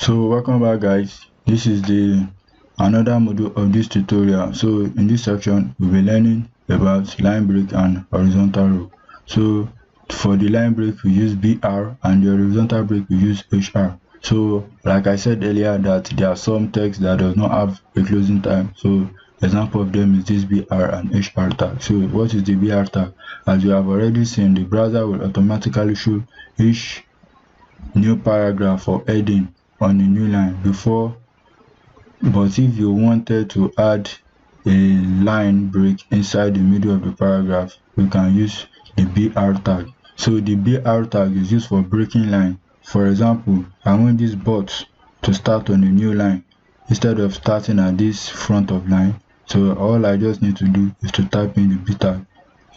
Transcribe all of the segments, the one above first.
So welcome back, guys. This is the another module of this tutorial. So in this section we'll be learning about line break and horizontal row. So for the line break we use BR, and the horizontal break we use HR. So like I said earlier, that there are some text that does not have a closing time. So example of them is this BR and HR tag. So what is the BR tag? As you have already seen, the browser will automatically show each new paragraph or heading on a new line before, but if you wanted to add a line break inside the middle of the paragraph, you can use the BR tag. So the BR tag is used for breaking line. For example, I want this but to start on a new line instead of starting at this front of line. So all I just need to do is to type in the B tag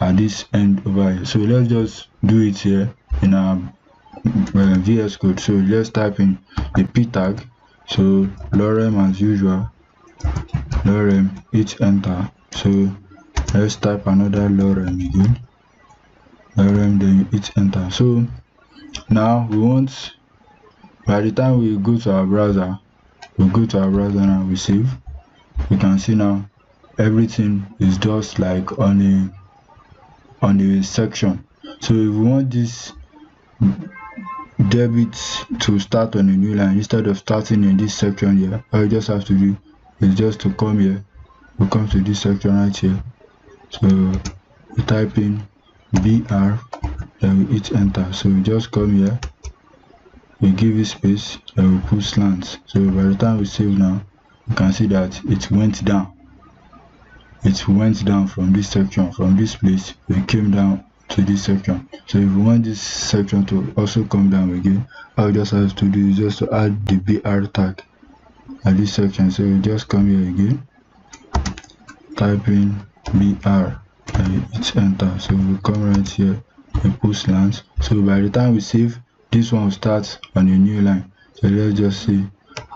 at this end over here. So let's just do it here in our VS Code. So let's type in the P tag. So lorem as usual, lorem, hit enter. So let's type another lorem again, lorem, then you hit enter. So now we want, by the time we go to our browser, now we save, we can see now everything is just like on a section. So if we want this debit to start on a new line instead of starting in this section here, all you just have to do is just to come here, we come to this section right here. So we type in BR, then we hit enter. So we just come here, we give it space, then we put slants. So by the time we save now, you can see that it went down. It went down from this section, from this place we came down to this section. So if we want this section to also come down again, all we just have to do is just to add the BR tag at this section. So we just come here again, type in BR, and hit enter. So we come right here and put slants. So by the time we save, this one will start on a new line. So let's just say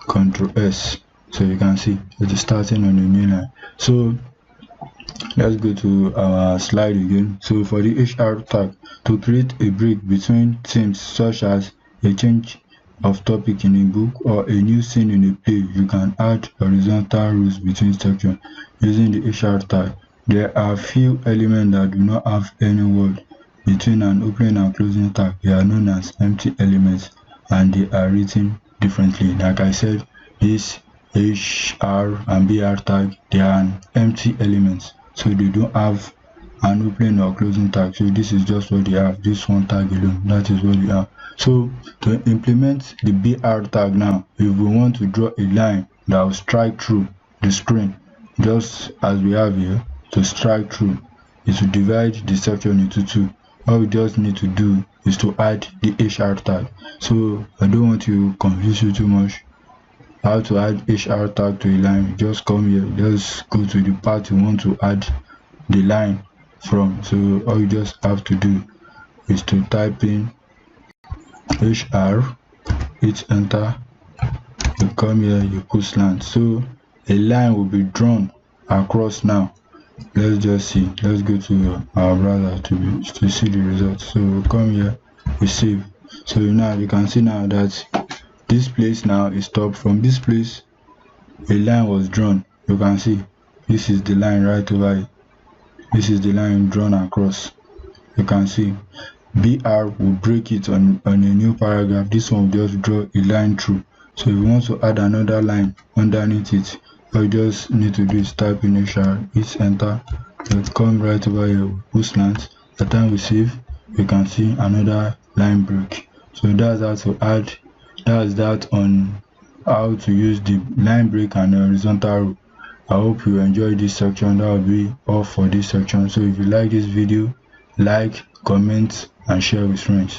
Ctrl S. So you can see it is starting on a new line. So let's go to our slide again. So for the HR tag, to create a break between themes such as a change of topic in a book or a new scene in a play, you can add horizontal rows between sections using the HR tag. There are few elements that do not have any word between an opening and closing tag. They are known as empty elements, and they are written differently. Like I said, this HR and BR tag, they are empty elements, so they don't have an opening or closing tag. So this is just what they have, this one tag alone, that is what they have. So to implement the BR tag now, if we want to draw a line that will strike through the screen, just as we have here, to strike through, it will divide the section into two. All we just need to do is to add the HR tag. So I don't want to confuse you too much how to add HR tag to a line. Just come here, just go to the part you want to add the line from. So all you just have to do is to type in HR, hit enter, you come here, you put slant. So a line will be drawn across now. Let's just see, let's go to our browser to see the results. So we come here, we save. So now you can see now that this place now is stopped. From this place a line was drawn. You can see this is the line right over here. This is the line drawn across. You can see BR will break it on a new paragraph. This one will just draw a line through. So if you want to add another line underneath it, all you just need to do is type in HR, hit enter, you come right over here, put slant. The time we save, you can see another line break. So that's how to add, that's that on how to use the line break and horizontal row. I hope you enjoyed this section. That will be all for this section. So if you like this video, like, comment and share with friends.